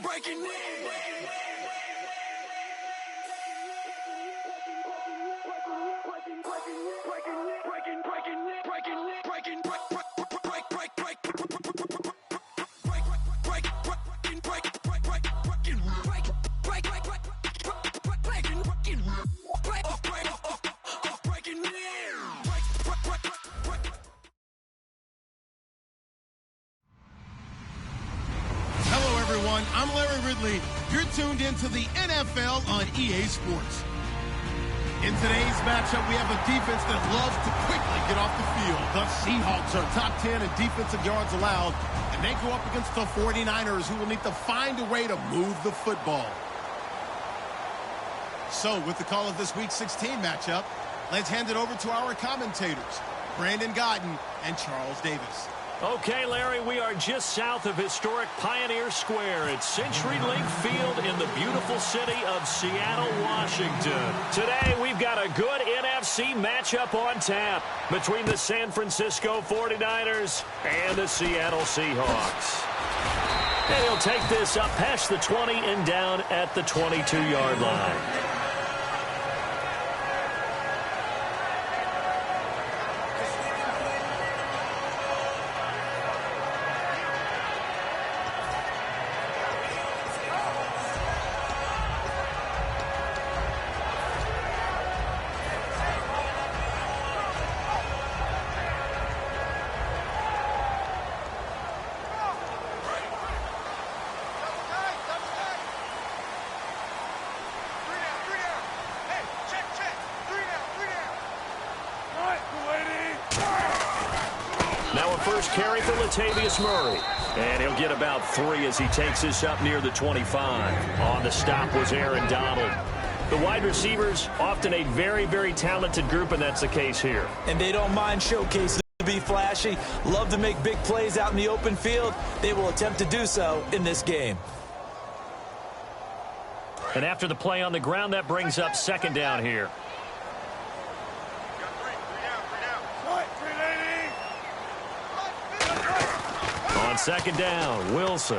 breaking in. I'm Larry Ridley. You're tuned into the NFL on EA Sports. In today's matchup, we have a defense that loves to quickly get off the field. The Seahawks are top 10 in defensive yards allowed, and they go up against the 49ers, who will need to find a way to move the football. So, with the call of this Week 16 matchup, let's hand it over to our commentators, Brandon Godden and Charles Davis. Okay, Larry, we are just south of historic Pioneer Square at CenturyLink Field in the beautiful city of Seattle, Washington. Today, we've got a good NFC matchup on tap between the San Francisco 49ers and the Seattle Seahawks. And he'll take this up past the 20 and down at the 22-yard line. Carry for Latavius Murray. And he'll get about 3 as he takes this up near the 25. On the stop was Aaron Donald. The wide receivers, often a very, very talented group, and that's the case here. And they don't mind showcasing to be flashy. Love to make big plays out in the open field. They will attempt to do so in this game. And after the play on the ground, that brings up second down here. On second down, Wilson.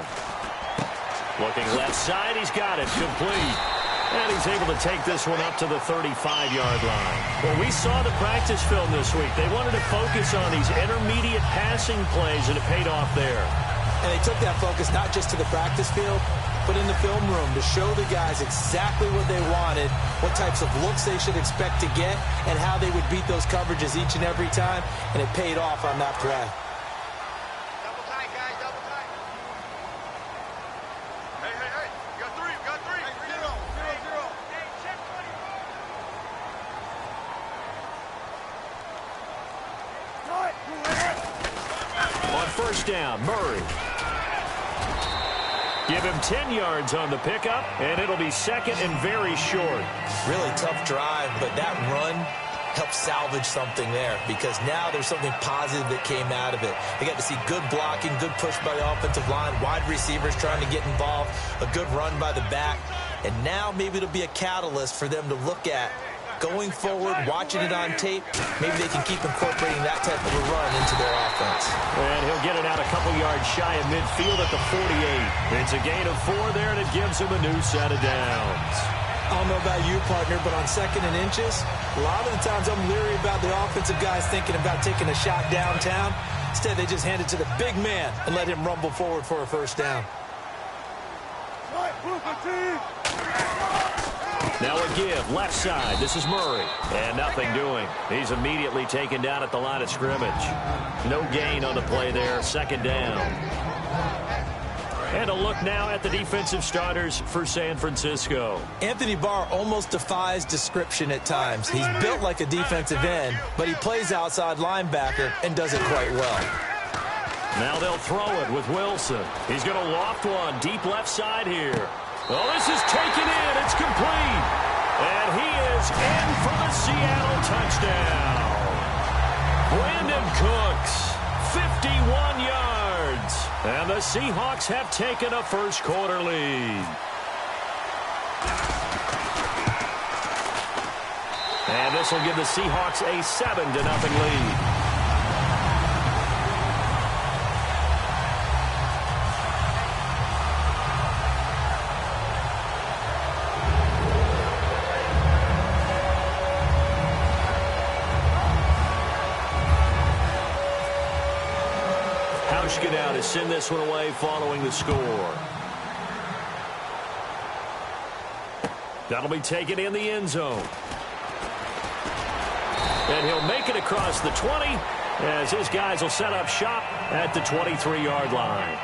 Looking left side, he's got it, complete. And he's able to take this one up to the 35-yard line. Well, we saw the practice film this week. They wanted to focus on these intermediate passing plays, and it paid off there. And they took that focus not just to the practice field, but in the film room to show the guys exactly what they wanted, what types of looks they should expect to get, and how they would beat those coverages each and every time, and it paid off on that play. Down, Murray. Give him 10 yards on the pickup, and it'll be second and very short. Really tough drive, but that run helped salvage something there because now there's something positive that came out of it. They got to see good blocking, good push by the offensive line, wide receivers trying to get involved, a good run by the back, and now maybe it'll be a catalyst for them to look at going forward, watching it on tape. Maybe they can keep incorporating that type of a run into their offense. And he'll get it out a couple yards shy of midfield at the 48. It's a gain of 4 there, and it gives him a new set of downs. I don't know about you, partner, but on second and inches, a lot of the times I'm leery about the offensive guys thinking about taking a shot downtown. Instead, they just hand it to the big man and let him rumble forward for a first down. Now a give, left side. This is Murray. And nothing doing. He's immediately taken down at the line of scrimmage. No gain on the play there. Second down. And a look now at the defensive starters for San Francisco. Anthony Barr almost defies description at times. He's built like a defensive end, but he plays outside linebacker and does it quite well. Now they'll throw it with Wilson. He's going to loft one deep left side here. Well, this is taken in. It's complete. And he is in for the Seattle touchdown. Brandon Cooks, 51 yards. And the Seahawks have taken a first-quarter lead. And this will give the Seahawks a 7-0 lead. Nebraska now to send this one away following the score. That'll be taken in the end zone. And he'll make it across the 20 as his guys will set up shop at the 23-yard line.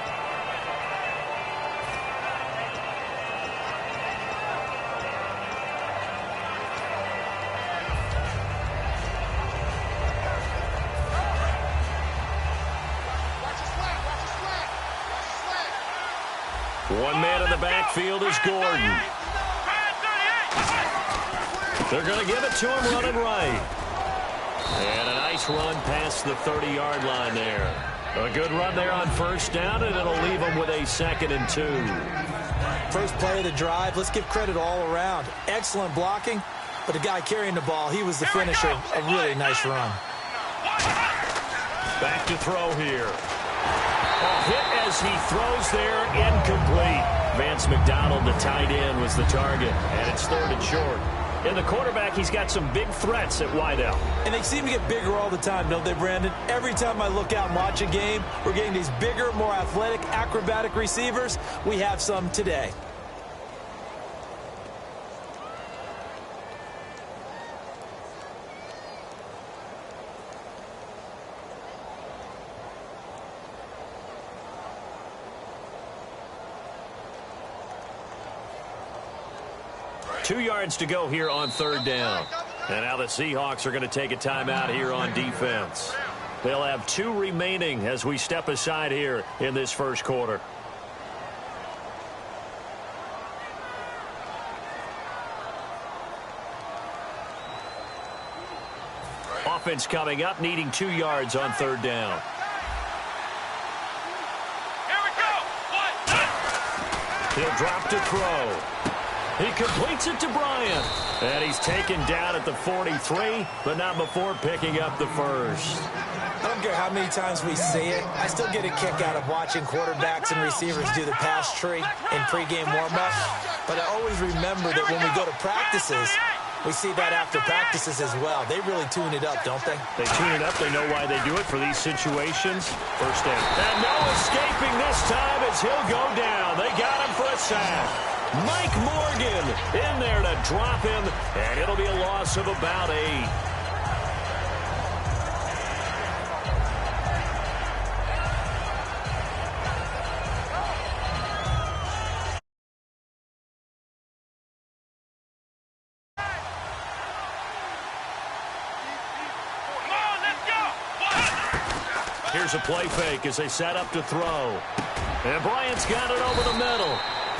One man in the backfield is Gordon. They're going to give it to him running right. And a nice run past the 30-yard line there. A good run there on first down, and it'll leave them with a 2nd and 2. First play of the drive, let's give credit all around. Excellent blocking, but the guy carrying the ball, he was the finisher. A really nice run. Back to throw here. A hit as he throws there, incomplete. Vance McDonald, the tight end, was the target, and it's 3rd and short. In the quarterback, he's got some big threats at wideout. And they seem to get bigger all the time, don't they, Brandon? Every time I look out and watch a game, we're getting these bigger, more athletic, acrobatic receivers. We have some today. Two yards to go here on 3rd down. And now the Seahawks are going to take a timeout here on defense. They'll have 2 remaining as we step aside here in this first quarter. Offense coming up, needing 2 yards on 3rd down. Here we go. He'll drop to throw. He completes it to Bryant. And he's taken down at the 43, but not before picking up the first. I don't care how many times we see it. I still get a kick out of watching quarterbacks and receivers do the pass tree in pregame warm-up. But I always remember that when we go to practices, we see that after practices as well. They really tune it up, don't they? They tune it up. They know why they do it for these situations. First down. And no escaping this time as he'll go down. They got him for a sack. Mike Morgan in there to drop him, and it'll be a loss of about 8. Here's a play fake as they set up to throw. And Bryant's got it over the middle.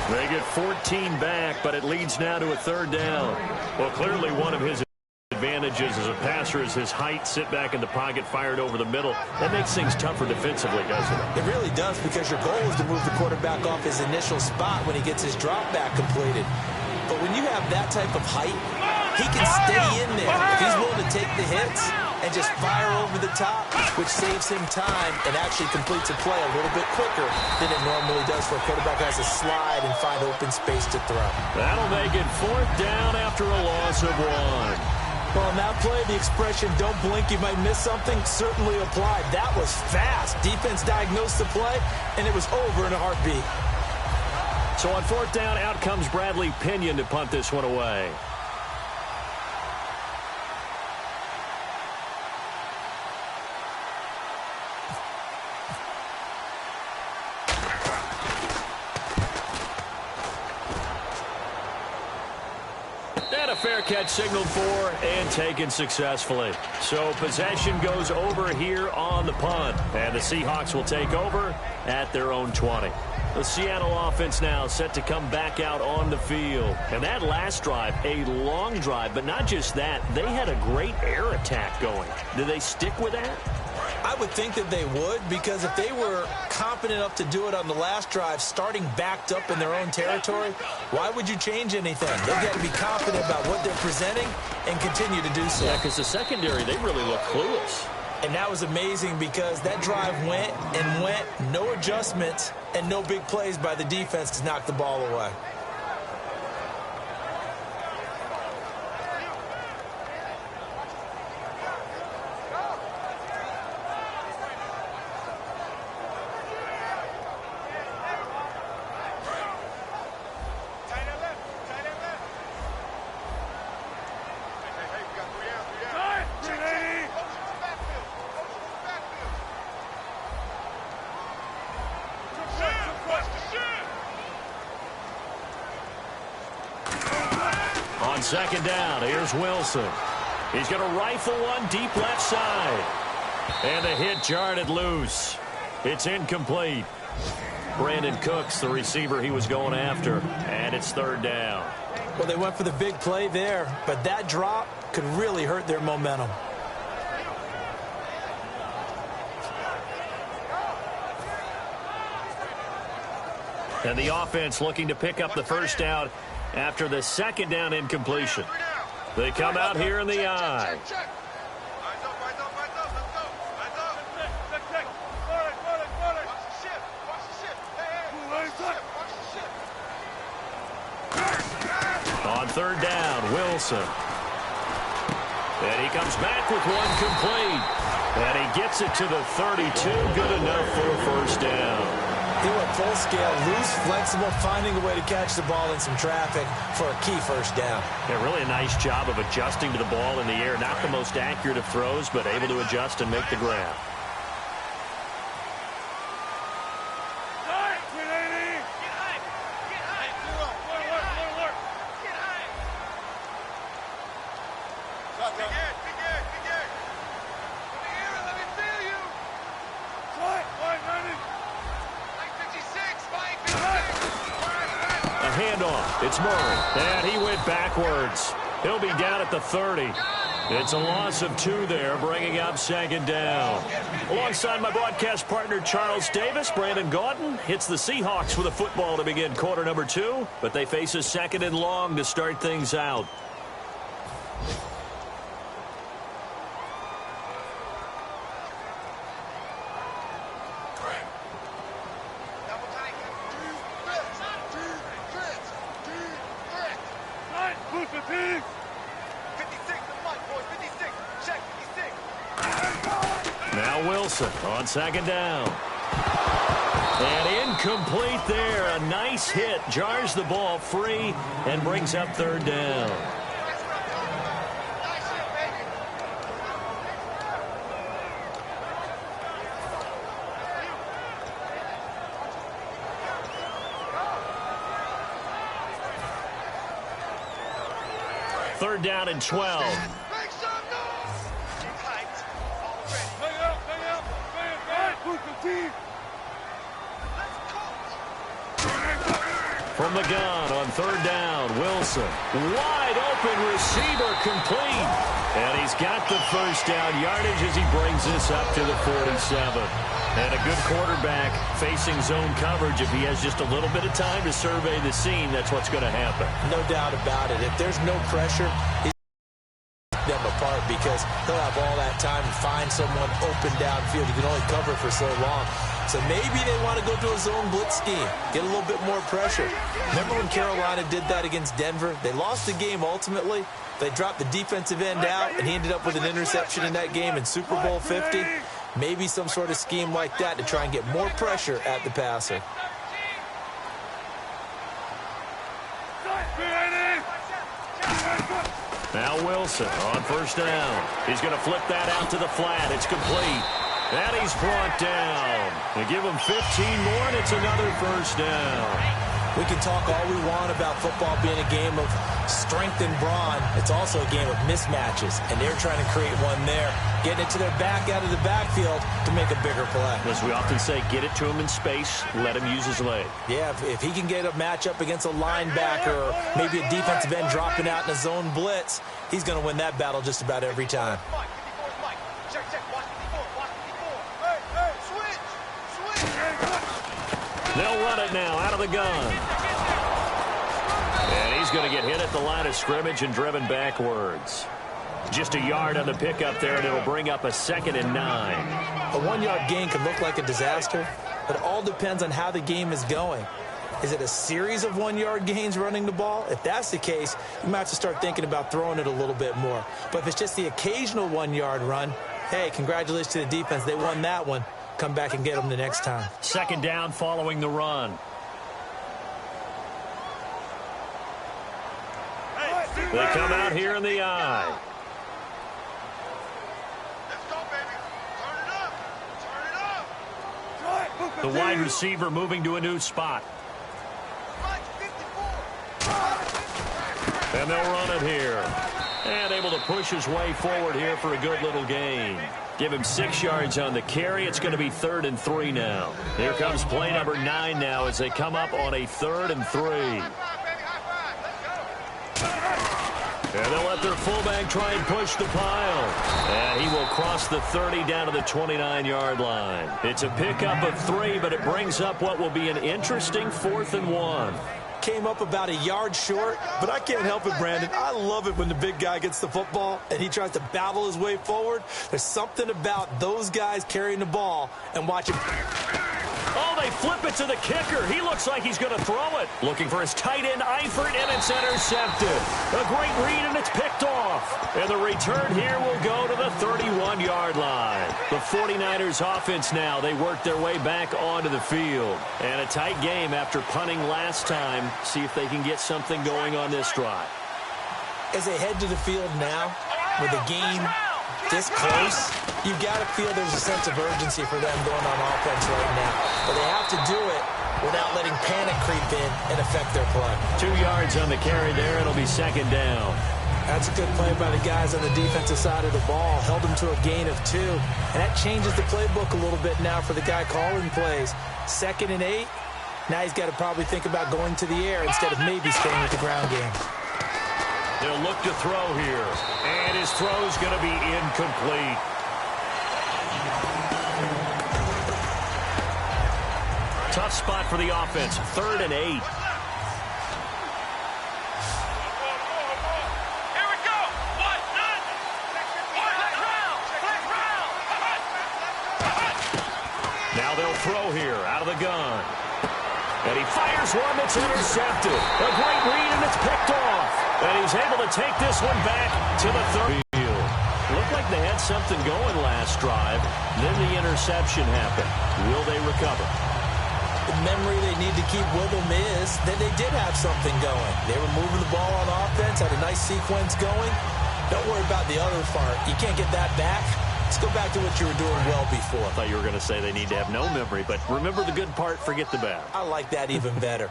They get 14 back, but it leads now to a 3rd down. Well, clearly one of his advantages as a passer is his height, sit back in the pocket, fired over the middle. That makes things tougher defensively, doesn't it? It really does, because your goal is to move the quarterback off his initial spot when he gets his drop back completed. But when you have that type of height, he can stay in there. If he's willing to take the hits and just fire over the top, which saves him time and actually completes a play a little bit quicker than it normally does for a quarterback who has to slide and find open space to throw. That'll make it 4th down after a loss of 1. Well, on that play, the expression, don't blink, you might miss something, certainly applied. That was fast. Defense diagnosed the play, and it was over in a heartbeat. So on 4th down, out comes Bradley Pinion to punt this one away. And a fair catch signaled for and taken successfully. So possession goes over here on the punt. And the Seahawks will take over at their own 20. The Seattle offense now set to come back out on the field. And that last drive, a long drive, but not just that. They had a great air attack going. Do they stick with that? I would think that they would, because if they were confident enough to do it on the last drive, starting backed up in their own territory, why would you change anything? They've got to be confident about what they're presenting and continue to do so. Yeah, because the secondary, they really look clueless. And that was amazing, because that drive went and went, no adjustments, and no big plays by the defense to knock the ball away. On second down, here's Wilson. He's going to rifle one deep left side. And the hit jarred it loose. It's incomplete. Brandon Cooks, the receiver he was going after. And it's third down. Well, they went for the big play there, but that drop could really hurt their momentum. And the offense looking to pick up the first down after the second down incompletion. They come out here in the I. On third down, Wilson. And he comes back with one complete. And he gets it to the 32. Good enough for a first down. He went full scale, loose, flexible, finding a way to catch the ball in some traffic for a key first down. Yeah, really a nice job of adjusting to the ball in the air. Not the most accurate of throws, but able to adjust and make the grab. Handoff. It's Murray. And he went backwards. He'll be down at the 30. It's a loss of 2 there, bringing up second down. Alongside my broadcast partner, Charles Davis, Brandon Gaudin hits the Seahawks with a football to begin quarter number 2, but they face a second and long to start things out. Now Wilson on second down. And incomplete there. A nice hit. Jars the ball free and brings up third down. Third down and 12. From the gun on third down, Wilson. Wide open receiver complete. And he's got the first down yardage as he brings this up to the 47. And a good quarterback facing zone coverage. If he has just a little bit of time to survey the scene, that's what's going to happen. No doubt about it. If there's no pressure, he's them apart because he'll have all that time to find someone open downfield. You can only cover for so long. So maybe they want to go to a zone blitz scheme, get a little bit more pressure. Remember when Carolina did that against Denver? They lost the game ultimately. They dropped the defensive end out, and he ended up with an interception in that game in Super Bowl 50. Maybe some sort of scheme like that to try and get more pressure at the passer. Now Wilson on first down. He's going to flip that out to the flat. It's complete. And he's brought down. They give him 15 more, and it's another first down. We can talk all we want about football being a game of strength and brawn. It's also a game of mismatches, and they're trying to create one there, getting it to their back out of the backfield to make a bigger play. As we often say, get it to him in space, let him use his leg. Yeah, if he can get a matchup against a linebacker or maybe a defensive end dropping out in a zone blitz, he's going to win that battle just about every time. They'll run it now out of the gun. And he's going to get hit at the line of scrimmage and driven backwards. Just a yard on the pickup there, and it'll bring up a 2nd and 9. A 1-yard gain can look like a disaster, but it all depends on how the game is going. Is it a series of 1-yard gains running the ball? If that's the case, you might have to start thinking about throwing it a little bit more. But if it's just the occasional 1-yard run, hey, congratulations to the defense. They won that one. Come back and get them the next time. Second down following the run. They come out here in the I. Let's go, baby. Turn it up. The wide receiver moving to a new spot. And they'll run it here. And able to push his way forward here for a good little gain. Give him 6 yards on the carry. It's going to be 3rd and 3 now. Here comes play number 9 now as they come up on a 3rd and 3. And they'll let their fullback try and push the pile. And he will cross the 30 down to the 29-yard line. It's a pickup of 3, but it brings up what will be an interesting 4th and 1. Came up about a yard short, but I can't help it, Brandon. I love it when the big guy gets the football and he tries to battle his way forward. There's something about those guys carrying the ball and watching. Oh, they flip it to the kicker. He looks like he's going to throw it. Looking for his tight end, Eifert, and it's intercepted. A great read, and it's picked off. And the return here will go to the 31-yard line. The 49ers offense now, they work their way back onto the field. And a tight game after punting last time. See if they can get something going on this drive. As they head to the field now, with the game this close, you've got to feel there's a sense of urgency for them going on offense right now. But they have to do it without letting panic creep in and affect their play. 2 yards on the carry there. It'll be 2nd down. That's a good play by the guys on the defensive side of the ball. Held them to a gain of 2. And that changes the playbook a little bit now for the guy calling plays. 2nd and 8. Now he's got to probably think about going to the air instead of maybe staying with the ground game. They'll look to throw here. And his throw's going to be incomplete. Tough spot for the offense. 3rd and 8. Here we go. What? None. Now they'll throw here out of the gun. And he fires one that's intercepted. A great read, and it's picked off. And he's able to take this one back to the third field. Looked like they had something going last drive. Then the interception happened. Will they recover? The memory they need to keep with them is that they did have something going. They were moving the ball on offense, had a nice sequence going. Don't worry about the other part. You can't get that back. Let's go back to what you were doing well before. I thought you were going to say they need to have no memory, but remember the good part, forget the bad. I like that even better.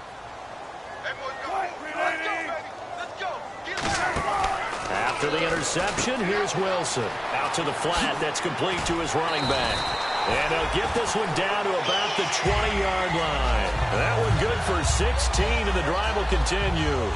After the interception, here's Wilson. Out to the flat. That's complete to his running back. And he'll get this one down to about the 20-yard line. That one good for 16, and the drive will continue.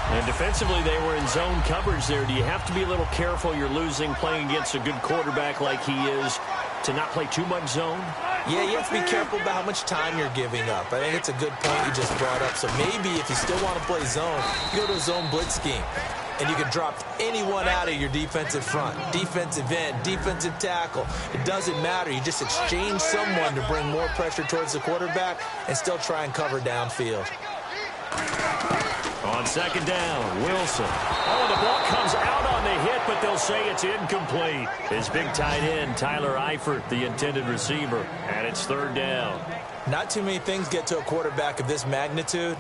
And defensively, they were in zone coverage there. Do you have to be a little careful? You're losing playing against a good quarterback like he is to not play too much zone? Yeah, you have to be careful about how much time you're giving up. I think it's a good point you just brought up. So maybe if you still want to play zone, you go to a zone blitz scheme. And you can drop anyone out of your defensive front. Defensive end, defensive tackle. It doesn't matter. You just exchange someone to bring more pressure towards the quarterback and still try and cover downfield. On 2nd down, Wilson. Oh, the ball comes out on the hit, but they'll say it's incomplete. His big tight end, Tyler Eifert, the intended receiver. And it's 3rd down. Not too many things get to a quarterback of this magnitude,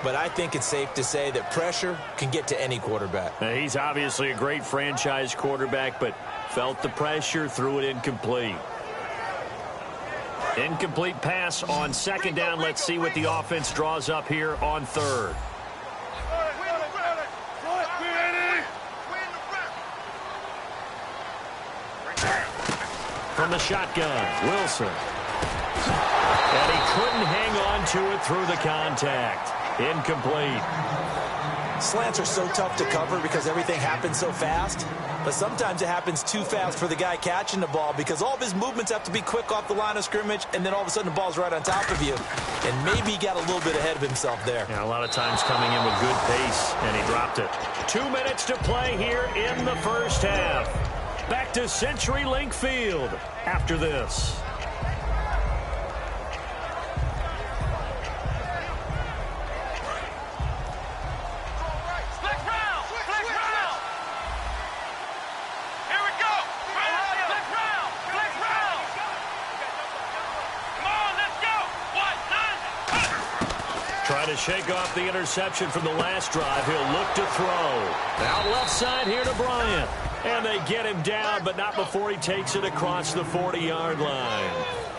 but I think it's safe to say that pressure can get to any quarterback. Now, he's obviously a great franchise quarterback, but felt the pressure, threw it incomplete. Incomplete pass on 2nd down. Let's see what the offense draws up here on 3rd. From the shotgun, Wilson. And he couldn't hang on to it through the contact. Incomplete. Slants are so tough to cover because everything happens so fast. But sometimes it happens too fast for the guy catching the ball because all of his movements have to be quick off the line of scrimmage, and then all of a sudden the ball's right on top of you. And maybe he got a little bit ahead of himself there. Yeah, a lot of times coming in with good pace, and he dropped it. 2 minutes to play here in the first half. Back to CenturyLink Field after this. Trying to shake off the interception from the last drive. He'll look to throw. Out left side here to Bryant. And they get him down, but not before he takes it across the 40-yard line.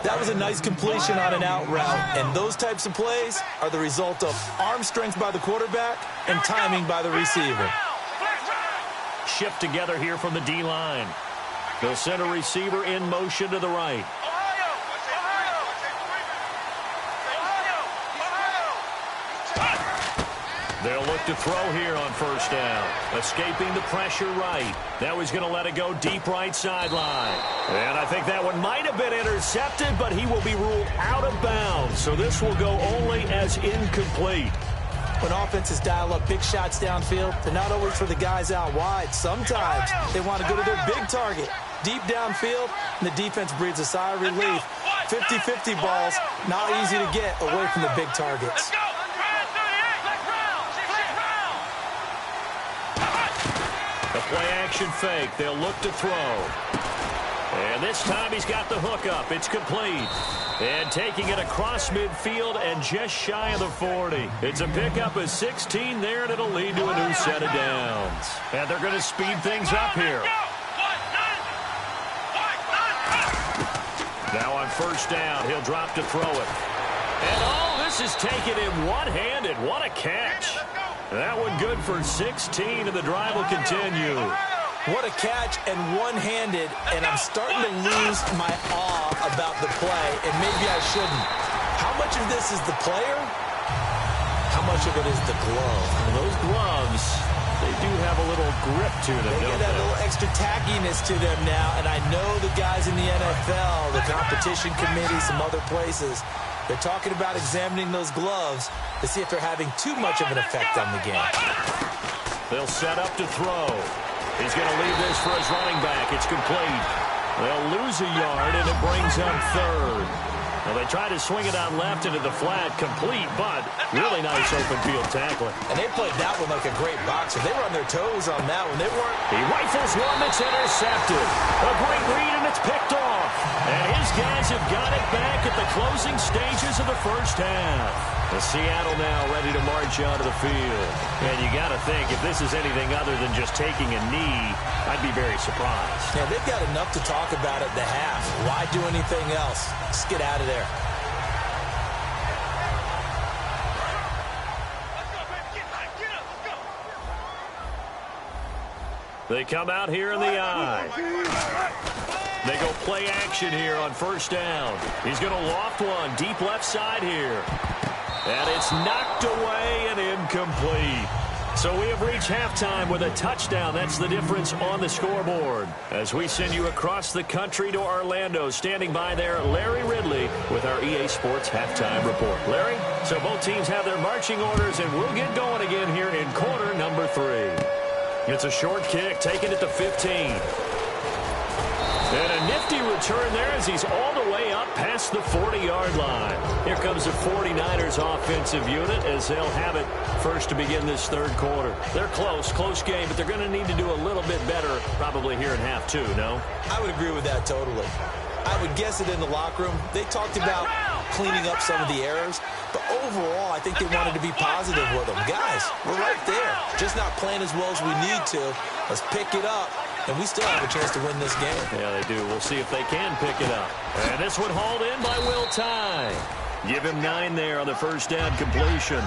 That was a nice completion on an out route, and those types of plays are the result of arm strength by the quarterback and timing by the receiver. Shift together here from the D-line. They'll send a receiver in motion to the right. They'll look to throw here on first down. Escaping the pressure right. Now he's going to let it go deep right sideline. And I think that one might have been intercepted, but he will be ruled out of bounds. So this will go only as incomplete. When offenses dial up big shots downfield, they're not always for the guys out wide. Sometimes they want to go to their big target, deep downfield, and the defense breathes a sigh of relief. 50-50 balls, not easy to get away from the big targets. The play-action fake. They'll look to throw. And this time he's got the hook up. It's complete. And taking it across midfield and just shy of the 40. It's a pickup of 16 there, and it'll lead to a new set of downs. And they're going to speed things up here. Now on first down, he'll drop to throw it. And this is taken in one-handed. What a catch. That one good for 16, and the drive will continue. What a catch and one-handed, and I'm starting to lose my awe about the play, and maybe I shouldn't. How much of this is the player? How much of it is the glove? And those gloves, they do have a little grip to them, They get that little extra tackiness to them now, and I know the guys in the NFL, the competition committee, some other places, they're talking about examining those gloves to see if they're having too much of an effect on the game. They'll set up to throw. He's going to leave this for his running back. It's complete. They'll lose a yard, and it brings up third. Well, they try to swing it out left into the flat, complete, but really nice open field tackling. And they played that one like a great boxer. They were on their toes on that one. They weren't. He rifles one that's intercepted. A great read, and it's picked off. And his guys have got it back at the closing stages of the first half. The Seattle now ready to march onto the field. And you got to think, if this is anything other than just taking a knee, I'd be very surprised. Yeah, they've got enough to talk about at the half. Why do anything else? Just get out of there. They come out here in the eye. They go play action here on first down. He's going to loft one deep left side here. And it's knocked away and incomplete. So we have reached halftime with a touchdown. That's the difference on the scoreboard. As we send you across the country to Orlando, standing by there, Larry Ridley with our EA Sports Halftime Report. Larry, so both teams have their marching orders, and we'll get going again here in quarter number 3. It's a short kick, taken at the 15. And a nifty return there as he's all the way up past the 40-yard line. Here comes the 49ers offensive unit as they'll have it first to begin this third quarter. They're close game, but they're going to need to do a little bit better probably here in half 2, no? I would agree with that totally. I would guess it in the locker room. They talked about cleaning up some of the errors, but overall, I think they wanted to be positive with them. Guys, we're right there. Just not playing as well as we need to. Let's pick it up. And we still have a chance to win this game. Yeah, they do. We'll see if they can pick it up. And this one hauled in by Will Tye. Give him 9 there on the first down completion.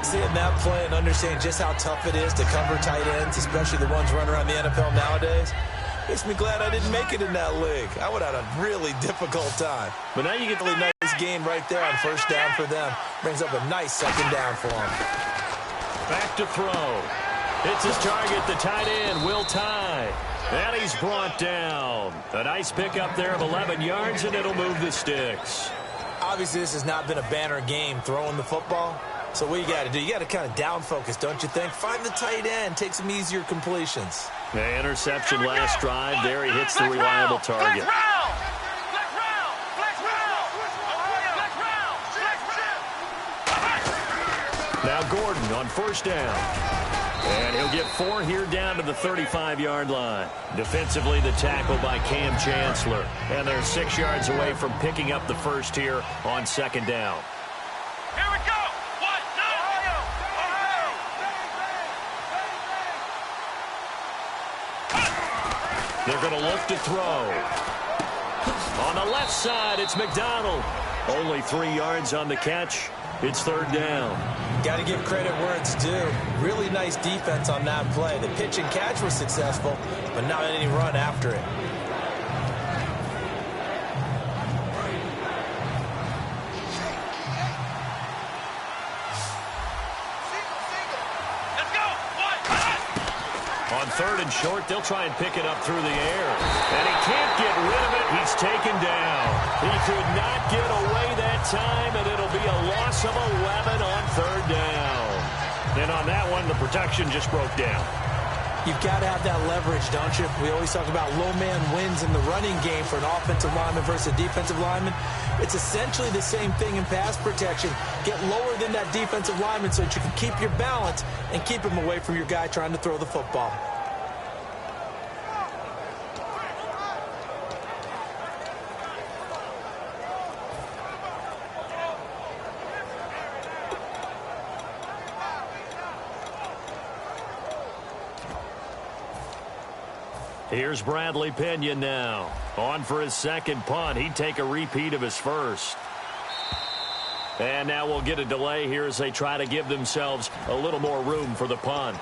Seeing that play and understanding just how tough it is to cover tight ends, especially the ones running around the NFL nowadays, makes me glad I didn't make it in that league. I would have had a really difficult time. But now you get a really nice gain right there on first down for them. Brings up a nice second down for them. Back to throw. It's his target, the tight end, Will Tye. And he's brought down. A nice pickup there of 11 yards, and it'll move the sticks. Obviously, this has not been a banner game throwing the football. So what you got to do, you got to kind of down focus, don't you think? Find the tight end, take some easier completions. The interception last drive. There he hits the reliable target. Now Gordon on first down. And he'll get 4 here down to the 35-yard line. Defensively, the tackle by Cam Chancellor. And they're 6 yards away from picking up the first here on second down. Here we go. 1, 2. They're going to look to throw. On the left side, it's McDonald. Only 3 yards on the catch. It's third down. Got to give credit where it's due. Really nice defense on that play. The pitch and catch was successful, but not any run after it. On third and short, they'll try and pick it up through the air. And he can't get rid of it. He's taken down. He could not get away that time, and it'll be a loss of 11 on third down. And on that one, the protection just broke down. You've got to have that leverage, don't you? We always talk about low man wins in the running game for an offensive lineman versus a defensive lineman. It's essentially the same thing in pass protection. Get lower than that defensive lineman so that you can keep your balance and keep him away from your guy trying to throw the football. Here's Bradley Pinion now. On for his second punt. He'd take a repeat of his first. And now we'll get a delay here as they try to give themselves a little more room for the punt.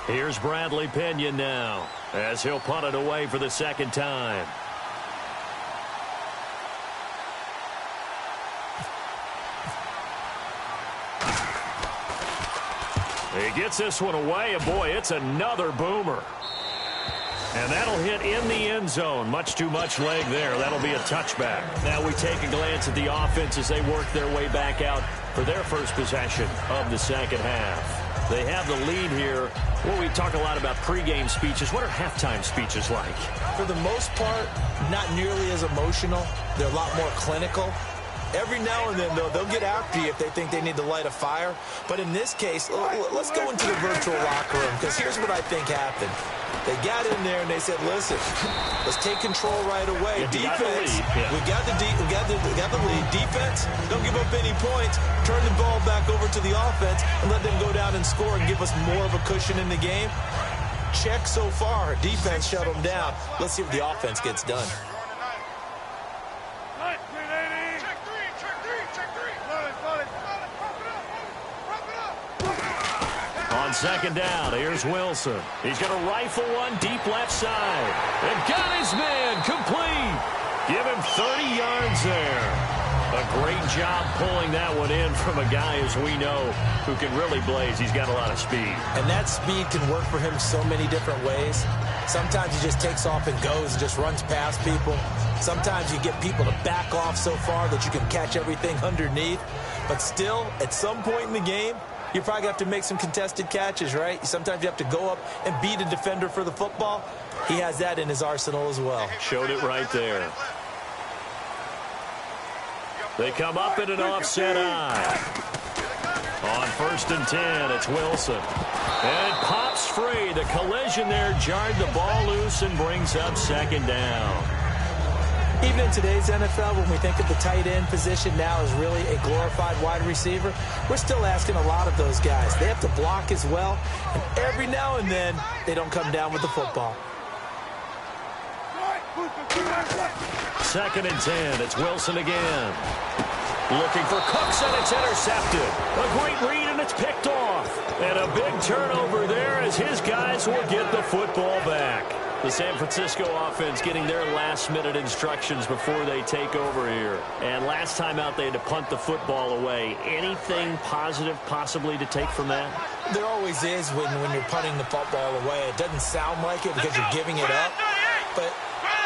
Here's Bradley Pinion now as he'll punt it away for the second time. He gets this one away, and boy, it's another boomer. And that'll hit in the end zone. Much too much leg there. That'll be a touchback. Now we take a glance at the offense as they work their way back out for their first possession of the second half. They have the lead here. Well, we talk a lot about pregame speeches. What are halftime speeches like? For the most part, not nearly as emotional. They're a lot more clinical. Every now and then, though, they'll get after you if they think they need to light a fire. But in this case, let's go into the virtual locker room, because here's what I think happened. They got in there and they said, listen, let's take control right away. Defense, we got the lead. Defense, don't give up any points. Turn the ball back over to the offense and let them go down and score and give us more of a cushion in the game. Check so far. Defense shut them down. Let's see what the offense gets done. On second down, here's Wilson. He's going to rifle one deep left side. And got his man complete. Give him 30 yards there. A great job pulling that one in from a guy, as we know, who can really blaze. He's got a lot of speed. And that speed can work for him so many different ways. Sometimes he just takes off and goes and just runs past people. Sometimes you get people to back off so far that you can catch everything underneath. But still, at some point in the game, you probably have to make some contested catches, right? Sometimes you have to go up and beat a defender for the football. He has that in his arsenal as well. Showed it right there. They come up in an offset eye. On first and 10, it's Wilson. And it pops free. The collision there jarred the ball loose and brings up second down. Even in today's NFL, when we think of the tight end position now as really a glorified wide receiver, we're still asking a lot of those guys. They have to block as well, and every now and then, they don't come down with the football. Second and 10, it's Wilson again. Looking for Cooks, and it's intercepted. A great read, and it's picked off. And a big turnover there as his guys will get the football back. The San Francisco offense getting their last-minute instructions before they take over here. And last time out, they had to punt the football away. Anything positive possibly to take from that? There always is when you're punting the football away. It doesn't sound like it because you're giving it up, but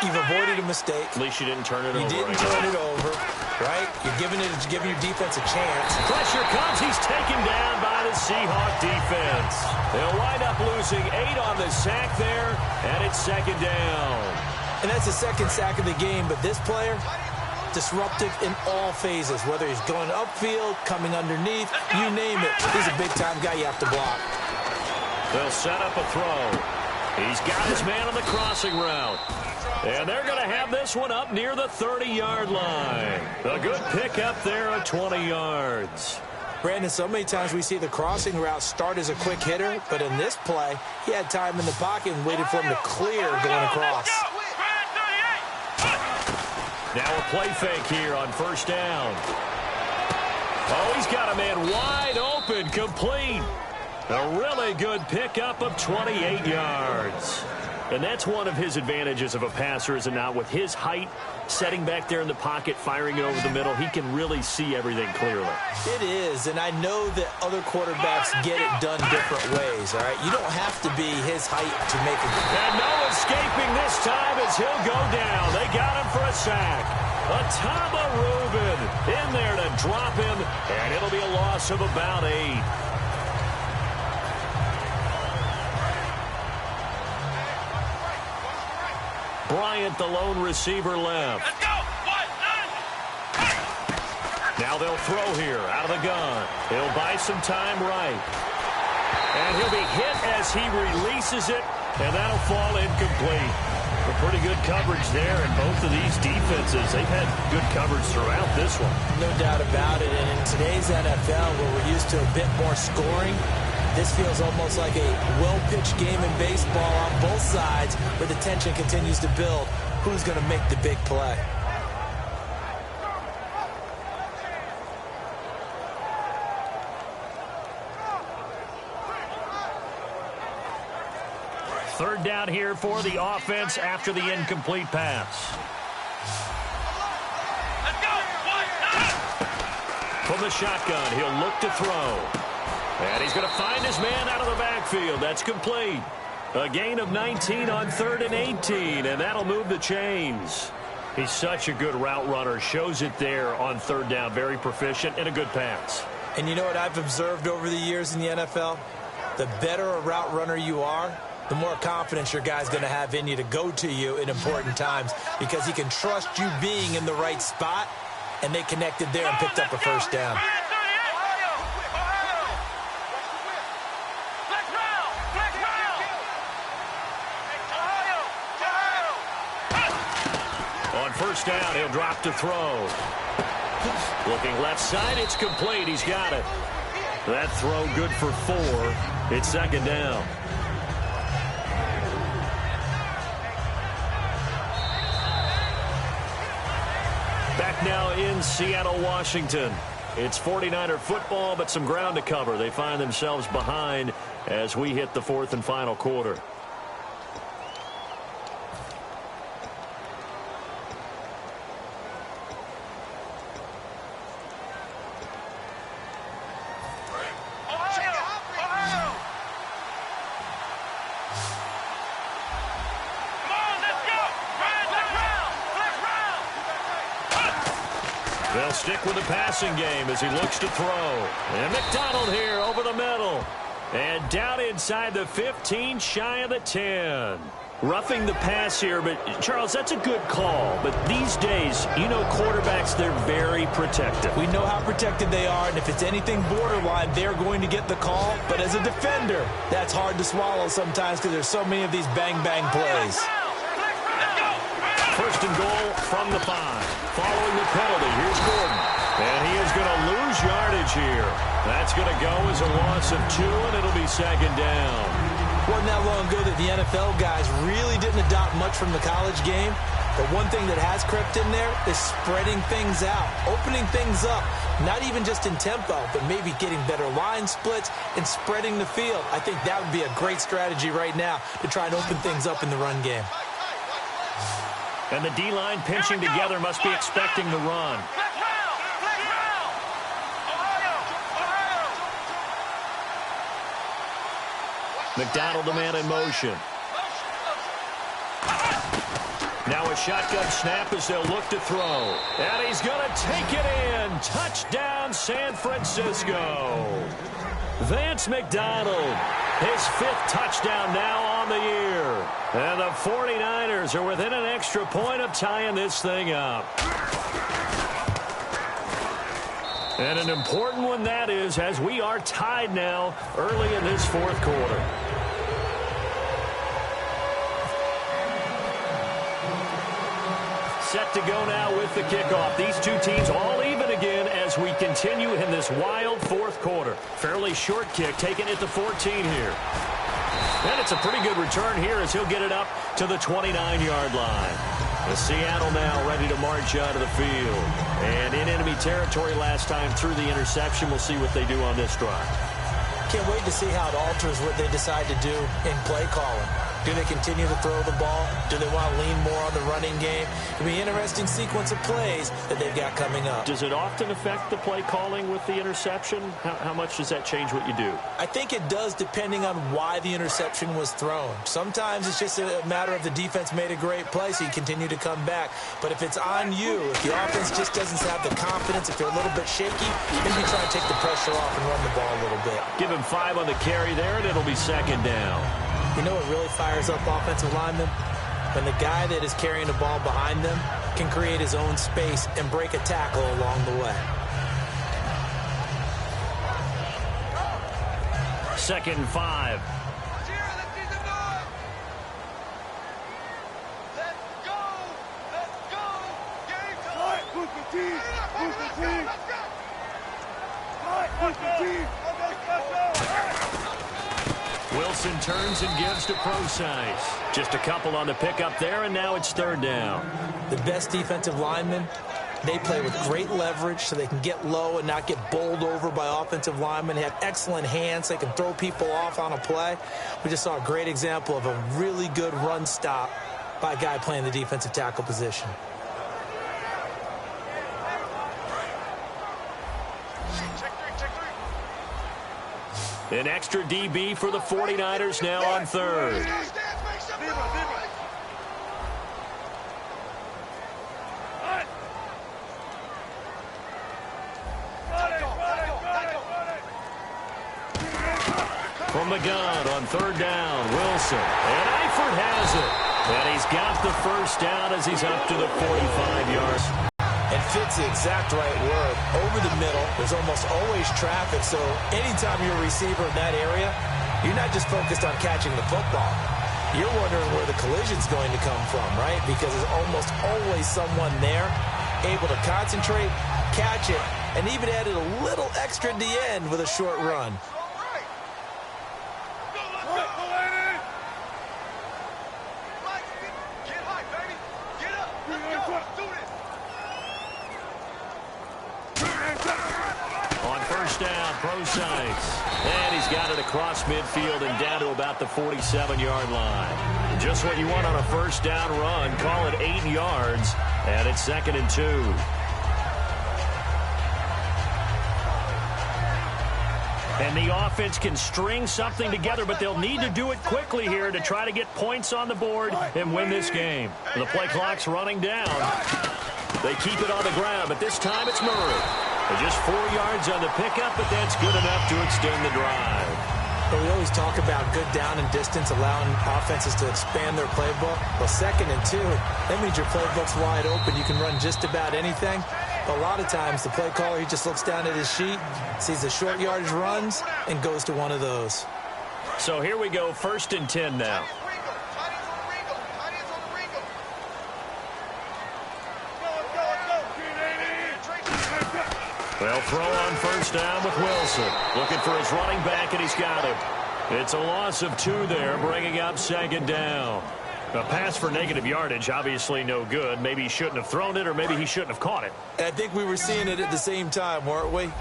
you've avoided a mistake. At least you didn't turn it over. You didn't turn it over, right? You're giving your defense a chance. Pressure comes. He's taken down by the Seahawk defense. They'll wind up losing 8 on the sack there, and it's second down. And that's the second sack of the game, but this player, disruptive in all phases, whether he's going upfield, coming underneath, you name it. He's a big-time guy you have to block. They'll set up a throw. He's got his man on the crossing route. And they're going to have this one up near the 30-yard line. A good pickup there at 20 yards. Brandon, so many times we see the crossing route start as a quick hitter, but in this play, he had time in the pocket and waited for him to clear going across. Now a play fake here on first down. Oh, he's got a man wide open, complete. A really good pickup of 28 yards. And that's one of his advantages of a passer, is it not? With his height, setting back there in the pocket, firing it over the middle, he can really see everything clearly. It is, and I know that other quarterbacks get it done different ways, all right? You don't have to be his height to make it. And no escaping this time as he'll go down. They got him for a sack. Atama Rubin in there to drop him, and it'll be a loss of about 8. Bryant, the lone receiver, left. Let's go. Now they'll throw here out of the gun. He'll buy some time right. And he'll be hit as he releases it, and that'll fall incomplete. A pretty good coverage there in both of these defenses. They've had good coverage throughout this one. No doubt about it. And in today's NFL, where we're used to a bit more scoring, this feels almost like a well-pitched game in baseball on both sides, where the tension continues to build. Who's going to make the big play? Third down here for the offense after the incomplete pass. Let's go. From the shotgun, he'll look to throw. And he's going to find his man out of the backfield. That's complete. A gain of 19 on 3rd and 18, and that'll move the chains. He's such a good route runner. Shows it there on 3rd down. Very proficient and a good pass. And you know what I've observed over the years in the NFL? The better a route runner you are, the more confidence your guy's going to have in you to go to you in important times, because he can trust you being in the right spot, and they connected there and picked up a first down. On first down, he'll drop to throw. Looking left side, it's complete. He's got it. That throw good for 4. It's 2nd down. Back now in Seattle, Washington. It's 49er football, but some ground to cover. They find themselves behind as we hit the 4th and final quarter. They'll stick with the passing game as he looks to throw. And McDonald here over the middle. And down inside the 15, shy of the 10. Roughing the pass here, but Charles, that's a good call. But these days, you know, quarterbacks, they're very protective. We know how protected they are, and if it's anything borderline, they're going to get the call. But as a defender, that's hard to swallow sometimes because there's so many of these bang-bang plays. First and goal from the 5. Following the penalty, here's Gordon. And he is going to lose yardage here. That's going to go as a loss of 2, and it'll be 2nd down. Wasn't that long ago that the NFL guys really didn't adopt much from the college game. But one thing that has crept in there is spreading things out, opening things up, not even just in tempo, but maybe getting better line splits and spreading the field. I think that would be a great strategy right now to try and open things up in the run game. And the D-line pinching together must be expecting the run. McDonald, the man in motion. Now a shotgun snap as they'll look to throw. And he's going to take it in. Touchdown, San Francisco. Vance McDonald, his 5th touchdown now on the year. And the 49ers are within an extra point of tying this thing up. And an important one that is, as we are tied now early in this 4th quarter. Set to go now with the kickoff. These two teams all even again as we continue. continue in this wild fourth quarter. Fairly short kick, taken at the 14 here. And it's a pretty good return here as he'll get it up to the 29-yard line. The Seattle now ready to march out of the field. And in enemy territory last time through the interception. We'll see what they do on this drive. Can't wait to see how it alters what they decide to do in play calling. Do they continue to throw the ball? Do they want to lean more on the running game? It'll be an interesting sequence of plays that they've got coming up. Does it often affect the play calling with the interception? How much does that change what you do? I think it does depending on why the interception was thrown. Sometimes it's just a matter of the defense made a great play, so you continue to come back. But if it's on you, if the offense just doesn't have the confidence, if they're a little bit shaky, maybe try and take the pressure off and run the ball a little bit. Give him 5 on the carry there, and it'll be second down. You know what really fires up offensive linemen? When the guy that is carrying the ball behind them can create his own space and break a tackle along the way. Second and 5. Wilson turns and gives to Procise. Just a couple on the pickup there, and now it's third down. The best defensive linemen, they play with great leverage so they can get low and not get bowled over by offensive linemen. They have excellent hands. They can throw people off on a play. We just saw a great example of a really good run stop by a guy playing the defensive tackle position. An extra DB for the 49ers now on third. From the gun on third down, Wilson. And Eifert has it. And he's got the first down as he's up to the 45 yards. And fit's the exact right word. Over the middle, there's almost always traffic, so anytime you're a receiver in that area, you're not just focused on catching the football. You're wondering where the collision's going to come from, right? Because there's almost always someone there able to concentrate, catch it, and even added a little extra at the end with a short run. Down, Procise. And he's got it across midfield and down to about the 47-yard line. Just what you want on a first down run. Call it 8 yards, and it's second and 2. And the offense can string something together, but they'll need to do it quickly here to try to get points on the board and win this game. The play clock's running down. They keep it on the ground, but this time it's Murray. Just 4 yards on the pickup, but that's good enough to extend the drive. But we always talk about good down and distance, allowing offenses to expand their playbook. Well, second and 2, that means your playbook's wide open. You can run just about anything. But a lot of times, the play caller, he just looks down at his sheet, sees the short yardage runs, and goes to one of those. So here we go, first and 10 now. They'll throw on first down with Wilson. Looking for his running back, and he's got him. It's a loss of 2 there, bringing up second down. A pass for negative yardage, obviously no good. Maybe he shouldn't have thrown it, or maybe he shouldn't have caught it. I think we were seeing it at the same time, weren't we?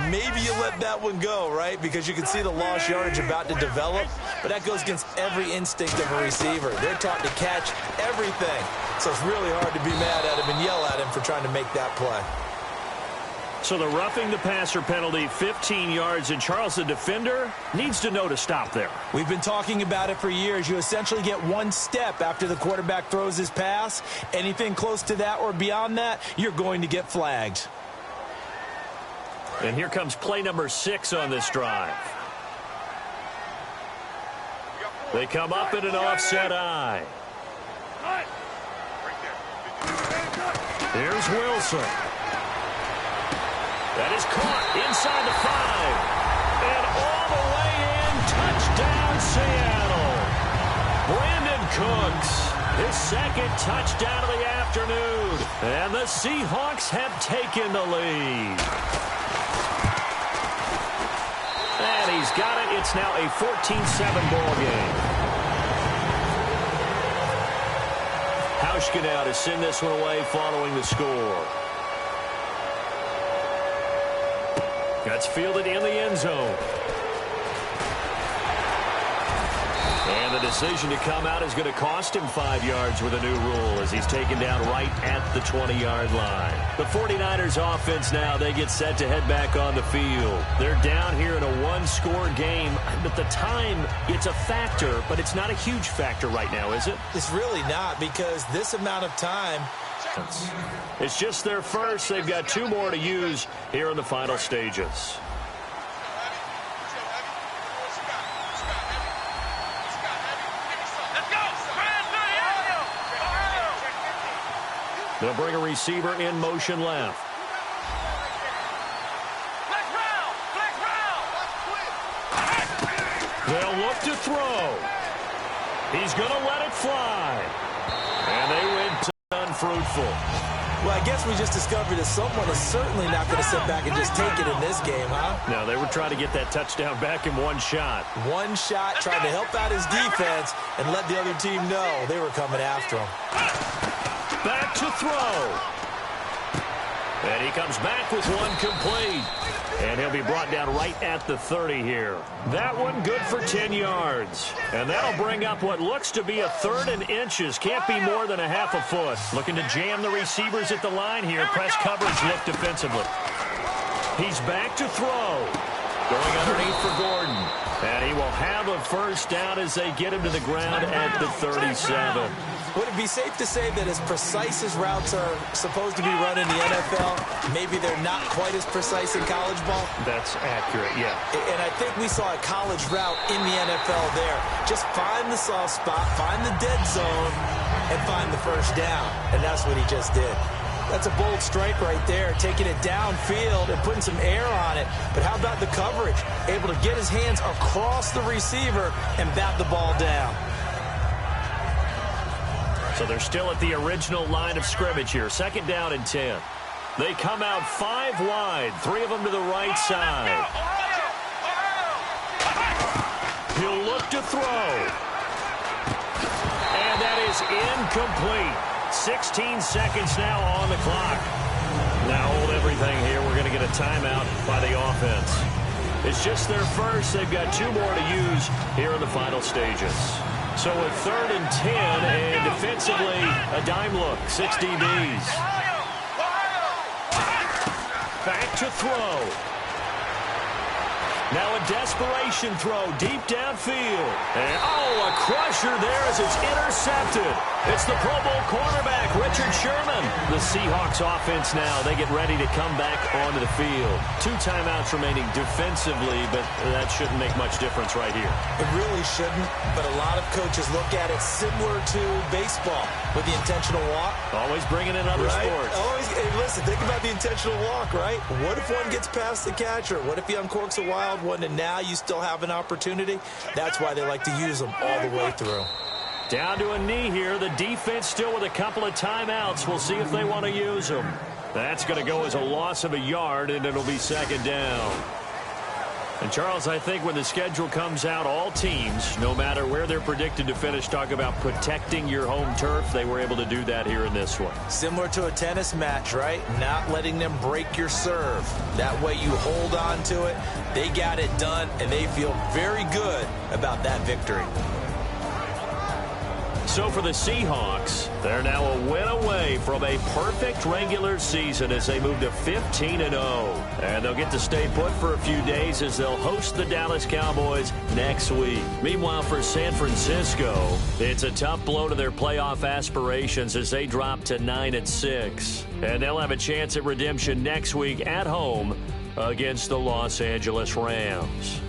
Maybe you let that one go, right? Because you can see the lost yardage about to develop. But that goes against every instinct of a receiver. They're taught to catch everything. So it's really hard to be mad at him and yell at him for trying to make that play. So the roughing the passer penalty, 15 yards, and Charles, the defender, needs to know to stop there. We've been talking about it for years. You essentially get 1 step after the quarterback throws his pass. Anything close to that or beyond that, you're going to get flagged. And here comes play number 6 on this drive. They come up in an offset eye. Here's Wilson. That is caught inside the 5. And all the way in, touchdown Seattle. Brandon Cooks, his second touchdown of the afternoon. And the Seahawks have taken the lead. It's now a 14-7 ball game. Hauschka now to send this one away following the score. That's fielded in the end zone. And the decision to come out is going to cost him 5 yards with a new rule as he's taken down right at the 20-yard line. The 49ers offense now, they get set to head back on the field. They're down here in a one-score game. At the time, it's a factor, but it's not a huge factor right now, is it? It's really not, because this amount of time, it's just their first. They've got 2 more to use here in the final stages. They'll bring a receiver in motion left. They'll look to throw. He's going to let it fly. And they went unfruitful. Well, I guess we just discovered that someone is certainly not going to sit back and just take it in this game, huh? No, they were trying to get that touchdown back in one shot. One shot, trying to help out his defense and let the other team know they were coming after him. Back to throw. And he comes back with one complete. And he'll be brought down right at the 30 here. That one good for 10 yards. And that'll bring up what looks to be a 3rd and inches. Can't be more than a half a foot. Looking to jam the receivers at the line here. Press coverage, look defensively. He's back to throw. Going underneath for Gordon. And he will have a first down as they get him to the ground at the 37. Would it be safe to say that as precise as routes are supposed to be run in the NFL, maybe they're not quite as precise in college ball? That's accurate, yeah. And I think we saw a college route in the NFL there. Just find the soft spot, find the dead zone, and find the first down. And that's what he just did. That's a bold strike right there, taking it downfield and putting some air on it. But how about the coverage? Able to get his hands across the receiver and bat the ball down. So they're still at the original line of scrimmage here. 2nd down and 10. They come out 5 wide, 3 of them to the right side. He'll look to throw. And that is incomplete. 16 seconds now on the clock. Now hold everything here. We're going to get a timeout by the offense. It's just their first. They've got 2 more to use here in the final stages. So with 3rd and 10, and defensively, a dime look, 6 DBs. Back to throw. Now a desperation throw deep downfield. And, a crusher there as it's intercepted. It's the Pro Bowl cornerback, Richard Sherman. The Seahawks offense now, they get ready to come back onto the field. 2 timeouts remaining defensively, but that shouldn't make much difference right here. It really shouldn't, but a lot of coaches look at it similar to baseball with the intentional walk. Always bringing in other sports. Always, hey, listen, think about the intentional walk, right? What if one gets past the catcher? What if he uncorks a wild one and now you still have an opportunity? That's why they like to use them all the way through. Down to a knee here. The defense still with a couple of timeouts. We'll see if they want to use them. That's going to go as a loss of a yard, and it'll be 2nd down. And, Charles, I think when the schedule comes out, all teams, no matter where they're predicted to finish, talk about protecting your home turf. They were able to do that here in this one. Similar to a tennis match, right? Not letting them break your serve. That way you hold on to it. They got it done, and they feel very good about that victory. So for the Seahawks, they're now a win away from a perfect regular season as they move to 15-0. And they'll get to stay put for a few days as they'll host the Dallas Cowboys next week. Meanwhile, for San Francisco, it's a tough blow to their playoff aspirations as they drop to 9-6. And they'll have a chance at redemption next week at home against the Los Angeles Rams.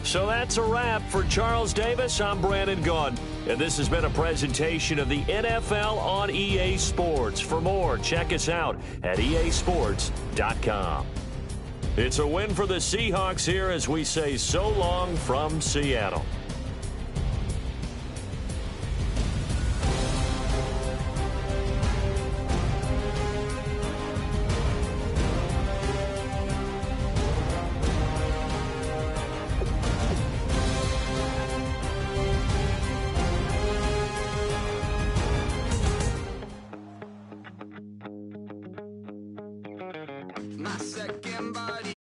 So that's a wrap. For Charles Davis, I'm Brandon Gaudin. And this has been a presentation of the NFL on EA Sports. For more, check us out at easports.com. It's a win for the Seahawks here as we say so long from Seattle. my second body.